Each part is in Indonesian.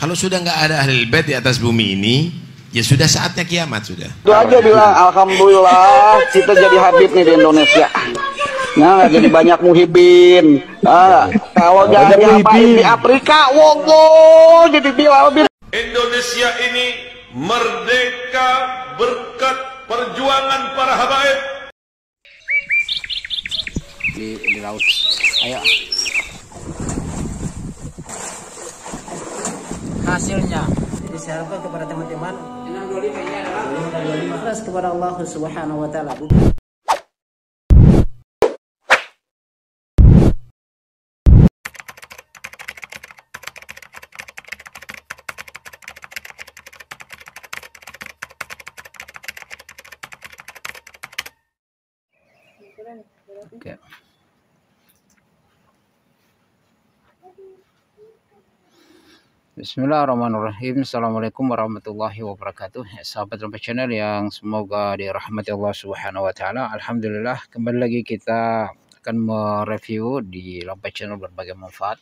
Kalau sudah nggak ada ahlul bait di atas bumi ini, ya sudah saatnya kiamat sudah. Itu aja bilang alhamdulillah kita jadi Habib nih di Indonesia. Nah, jadi banyak muhibin. Kalau jadi Habib di Afrika, wogo jadi Bilal bin. Indonesia ini merdeka berkat perjuangan para habaib. Di laut. Ayo. Hasilnya diserahkan kepada teman-teman. 625 ini adalah 525 kepada Allah Subhanahu wa taala. Oke. Bismillahirrahmanirrahim. Assalamualaikum warahmatullahi wabarakatuh. Sahabat Rampai Channel yang semoga dirahmati Allah Subhanahu wa taala. Alhamdulillah, kembali lagi kita akan mereview di Rampai Channel berbagai manfaat.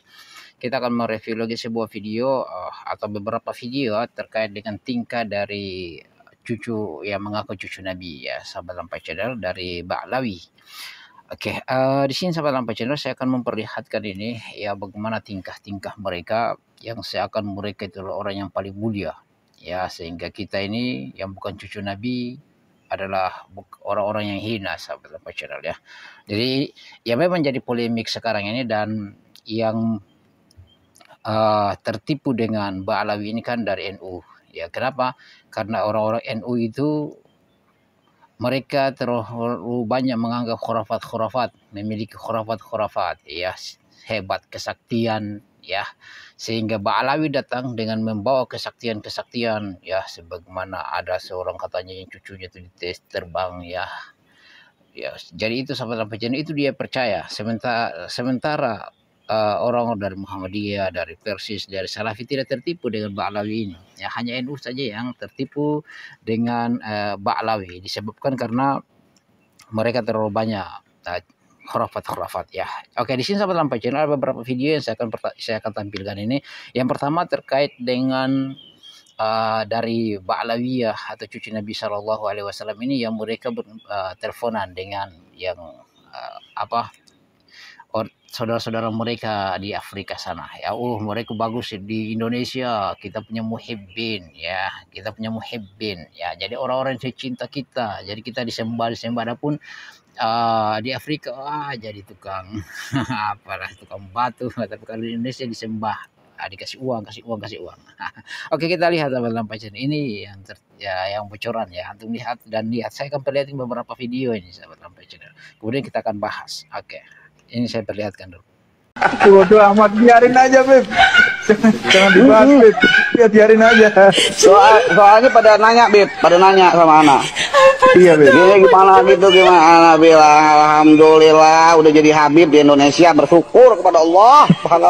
Kita akan mereview lagi sebuah video atau beberapa video terkait dengan tingkah dari cucu yang mengaku cucu Nabi, ya sahabat Rampai Channel, dari Ba'lawi. Oke, di sini sahabat Rampai Channel saya akan memperlihatkan ini ya bagaimana tingkah-tingkah mereka yang seakan mereka itu orang yang paling mulia, ya, sehingga kita ini yang bukan cucu Nabi adalah orang-orang yang hina, sahabat Rampai Channel, ya. Jadi ya memang jadi polemik sekarang ini, dan yang tertipu dengan Ba'lawi ini kan dari NU, ya. Kenapa? Karena orang-orang NU itu mereka terlalu banyak menganggap khurafat-khurafat, memiliki khurafat-khurafat, ya, hebat kesaktian, ya, sehingga Ba'lawi datang dengan membawa kesaktian-kesaktian, ya, sebagaimana ada seorang katanya yang cucunya itu dites terbang, ya, jadi itu sahabat Rampai Channel, itu dia percaya. Sementara orang dari Muhammadiyah, dari Persis, dari Salafi tidak tertipu dengan Ba'lawi ini, ya, hanya NU saja yang tertipu dengan Ba'lawi, disebabkan karena mereka terlalu banyak khurafat-khurafat, ya. Oke, di sini sahabat Rampai Channel ada beberapa video yang saya akan tampilkan ini. Yang pertama terkait dengan dari Ba'lawiyah atau cucu Nabi Shallallahu Alaihi Wasallam ini, yang mereka teleponan dengan yang saudara-saudara mereka di Afrika sana, ya. Mereka bagus di Indonesia, kita punya muhibbin, ya, kita punya muhibbin, ya. Jadi orang-orang yang cinta kita, jadi kita disembah, adapun di Afrika jadi tukang apalah, tukang batu, tapi kalau di Indonesia disembah, dikasih uang. Oke, kita lihat sahabat Rampai Channel ini yang bocoran, ya. Antum lihat dan lihat, saya akan perlihatkan beberapa video ini sahabat Rampai Channel, kemudian kita akan bahas. Oke, ini saya perlihatkan dulu. Bodoh amat, biarin aja, Beb. Jangan dibahas, Beb. Biarin aja. Soalnya pada nanya sama anak. Iya, Beb. Ini gimana gitu, gimana? Bilang alhamdulillah udah jadi Habib di Indonesia, bersyukur kepada Allah.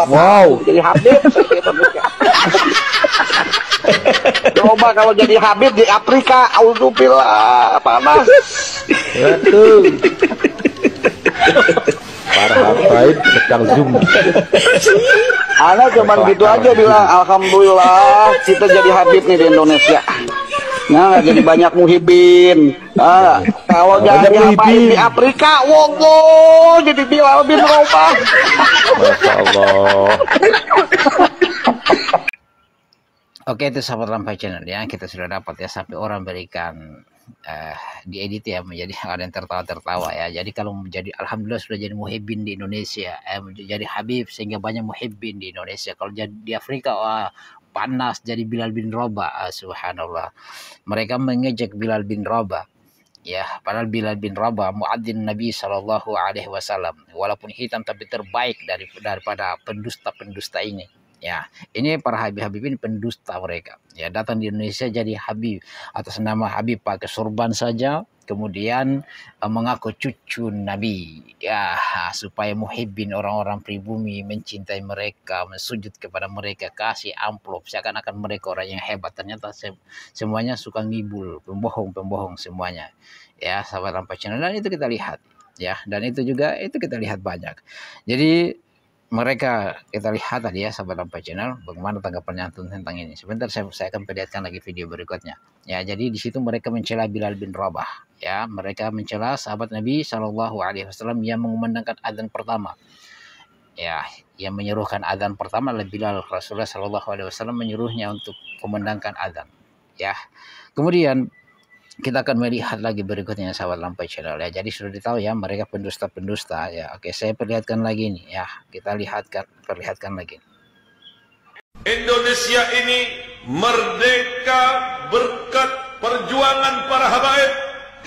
Wow. Jadi Habib. Coba kalau jadi Habib di Afrika, auzubillah, panas. Betul. Para habaib sedang zoom. Anak cuman gitu aja bilang alhamdulillah kita jadi Habib nih di Indonesia. Nah, jadi banyak muhibin. Kalau jadi Habib di Afrika, wogo jadi Bilal bin Rabah. Masya Allah. Oke, itu sahabat Rampai Channel, ya, kita sudah dapat, ya, sampai orang berikan diedit, ya, menjadi ada yang tertawa-tertawa, ya. Jadi kalau menjadi alhamdulillah sudah jadi muhibbin di Indonesia, menjadi Habib sehingga banyak muhibbin di Indonesia. Kalau jadi di Afrika, panas jadi Bilal bin Rabah. Subhanallah, mereka mengejek Bilal bin Rabah, ya, padahal Bilal bin Rabah muadzin Nabi Shallallahu Alaihi Wasallam, walaupun hitam tapi terbaik daripada pendusta-pendusta ini. Ya, ini para Habib ini pendusta mereka, ya, datang di Indonesia jadi Habib atas nama Habib, pakai sorban saja, kemudian mengaku cucu Nabi, ya, supaya muhibbin orang-orang pribumi mencintai mereka, mensujud kepada mereka, kasih amplop seakan-akan mereka orang yang hebat. Ternyata semuanya suka ngibul, pembohong semuanya, ya, sahabat Rampai Channel, dan itu kita lihat, ya, dan itu juga kita lihat banyak. Jadi mereka kita lihat tadi ya sahabat Lampai Channel bagaimana tanggapan Antum tentang ini. Sebentar saya akan perlihatkan lagi video berikutnya. Ya, jadi di situ mereka mencela Bilal bin Rabah. Ya, mereka mencela sahabat Nabi Shallallahu Alaihi Wasallam yang mengumandangkan adzan pertama. Ya, yang menyuruhkan adzan pertama adalah Bilal. Rasulullah Shallallahu Alaihi Wasallam menyuruhnya untuk memandangkan adzan. Ya, kemudian kita akan melihat lagi berikutnya sahabat Lampai Channel ya. Jadi sudah ditahu ya mereka pendusta-pendusta ya. Oke, saya perlihatkan lagi nih ya. Kita perlihatkan lagi. Indonesia ini merdeka berkat perjuangan para habaib.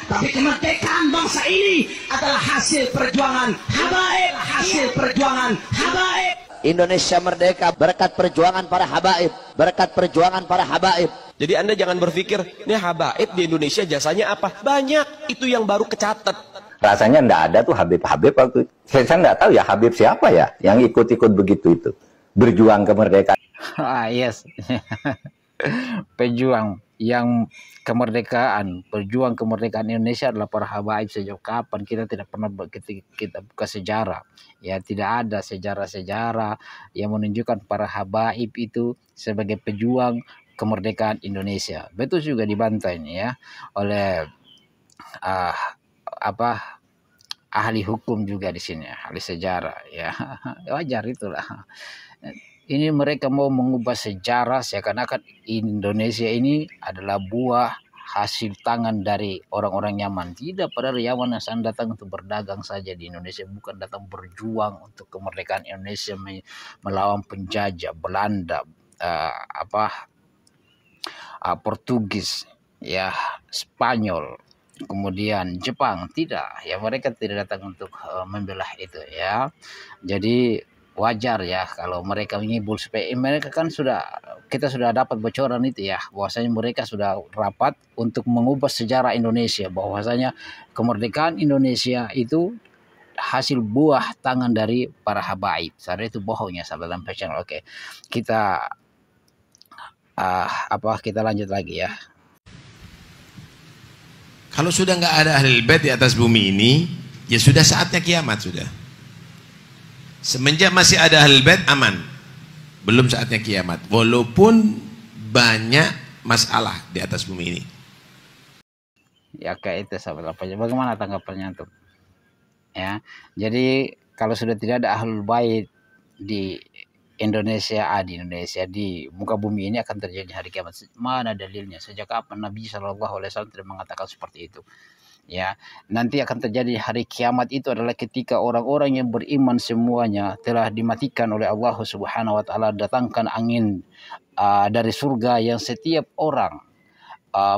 Tapi kemerdekaan bangsa ini adalah hasil perjuangan habaib, hasil perjuangan habaib. Indonesia merdeka berkat perjuangan para habaib, berkat perjuangan para habaib. Jadi Anda jangan berpikir, ini habaib di Indonesia jasanya apa? Banyak, itu yang baru kecatat. Rasanya enggak ada tuh Habib-Habib waktu. Saya enggak tahu ya Habib siapa ya yang ikut-ikut begitu itu. Berjuang kemerdekaan. Yes. Pejuang yang kemerdekaan, berjuang kemerdekaan Indonesia adalah para habaib. Sejak kapan kita tidak pernah kita buka sejarah ya, tidak ada sejarah-sejarah yang menunjukkan para habaib itu sebagai pejuang kemerdekaan Indonesia. Betul juga dibantai ya oleh ahli hukum juga di sini, ahli sejarah ya. Wajar itulah. Ini mereka mau mengubah sejarah seakan-akan Indonesia ini adalah buah hasil tangan dari orang-orang Yaman. Tidak, padahal Yaman yang datang untuk berdagang saja di Indonesia, bukan datang berjuang untuk kemerdekaan Indonesia melawan penjajah Belanda, Portugis, ya Spanyol, kemudian Jepang. Tidak, ya mereka tidak datang untuk membela itu ya. Jadi wajar ya kalau mereka ngibul supaya mereka kan kita sudah dapat bocoran itu ya, bahwasanya mereka sudah rapat untuk mengubah sejarah Indonesia, bahwasanya kemerdekaan Indonesia itu hasil buah tangan dari para habaib. Sadar itu bohongnya sahabat Lampai Channel. Oke, kita kita lanjut lagi ya. Kalau sudah nggak ada Ahlul Bait di atas bumi ini, ya sudah saatnya kiamat sudah. Semenjak masih ada Ahlul Bait aman, belum saatnya kiamat. Walaupun banyak masalah di atas bumi ini. Ya kayak itu sahabat Lampai. Bagaimana tanggapannya tuh? Ya, jadi kalau sudah tidak ada Ahlul Bait di Indonesia, di muka bumi ini akan terjadi hari kiamat. Mana dalilnya? Sejak kapan Nabi Shallallahu Alaihi Wasallam tidak mengatakan seperti itu? Ya, nanti akan terjadi hari kiamat itu adalah ketika orang-orang yang beriman semuanya telah dimatikan oleh Allah Subhanahu Wa Taala, datangkan angin dari surga yang setiap orang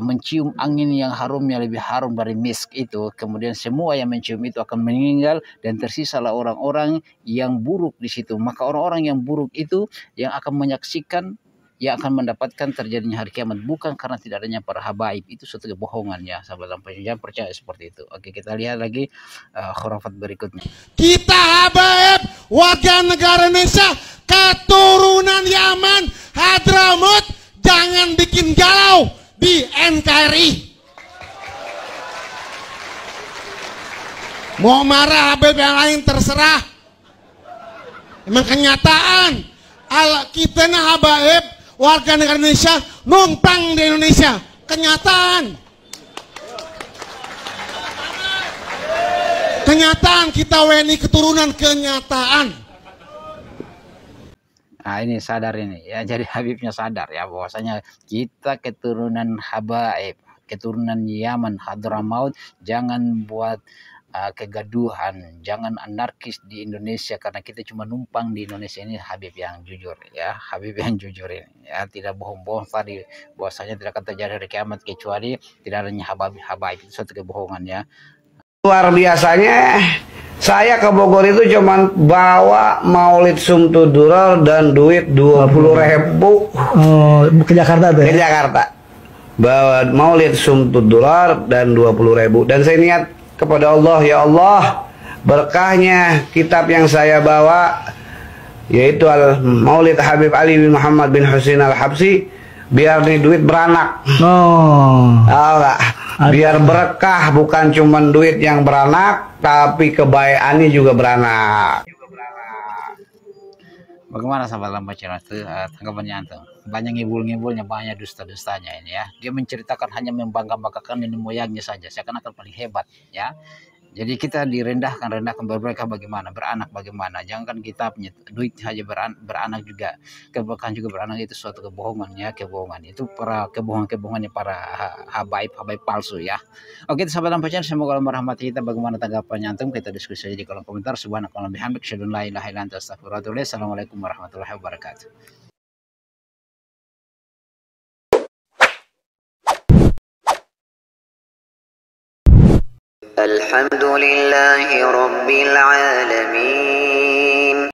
mencium angin yang harumnya lebih harum dari misk itu, kemudian semua yang mencium itu akan meninggal dan tersisalah orang-orang yang buruk di situ. Maka orang-orang yang buruk itu yang akan menyaksikan, yang akan mendapatkan terjadinya hari kiamat, bukan karena tidak adanya para habaib. Itu suatu kebohongan ya sahabat Lampai. Jangan percaya seperti itu. Oke, kita lihat lagi khurafat berikutnya. Kita habaib warga negara Indonesia keturunan Yaman, Hadramut, jangan bikin galau di NKRI. Mau marah habaib yang lain terserah. Emang kenyataan kita nah habaib warga negara Indonesia numpang di Indonesia, kenyataan. Kenyataan kita WNI keturunan, kenyataan. Nah ini sadar ini ya, jadi Habibnya sadar ya bahwasanya kita keturunan habaib, keturunan Yaman, Hadramaut. Jangan buat kegaduhan, jangan anarkis di Indonesia karena kita cuma numpang di Indonesia. Ini Habib yang jujur ya, Habib yang jujur ini ya, tidak bohong-bohong tadi bahwasanya tidak akan terjadi hari kiamat kecuali tidak adanya habaib. Itu suatu kebohongan ya. Luar biasanya saya ke Bogor itu cuma bawa maulid sumtudurar dan duit 20.000. Ke Jakarta tuh ya? Ke Jakarta bawa maulid sumtudurar dan 20.000, dan saya niat kepada Allah, ya Allah, berkahnya kitab yang saya bawa yaitu Maulid Habib Ali bin Muhammad bin Husain Al-Habsyi, biar nih duit beranak. Biar berkah, bukan cuma duit yang beranak tapi kebaikannya juga beranak. Bagaimana sahabat lambat channel itu tanggapannya antum? Banyak ngibul-ngibulnya, banyak dusta-dustanya ini ya. Dia menceritakan hanya membangga-banggakan nenek moyangnya saja, seakan-akan paling hebat ya. Jadi kita direndahkan, mereka bagaimana, beranak bagaimana. Jangan kita punya duit saja beranak juga. Bahkan juga beranak itu suatu kebohongan ya, kebohongan. Itu para kebohongannya para habaib palsu ya. Oke, sahabat lambat channel, semoga Allah merahmati kita. Bagaimana tanggapannya antum? Kita diskusi aja di kolom komentar. Subhanakallahumma bihamdika, asyhadu an la ilaha illa anta, astaghfiruka wa atubu ilaik. Assalamualaikum warahmatullahi wabarakatuh. الحمد لله رب العالمين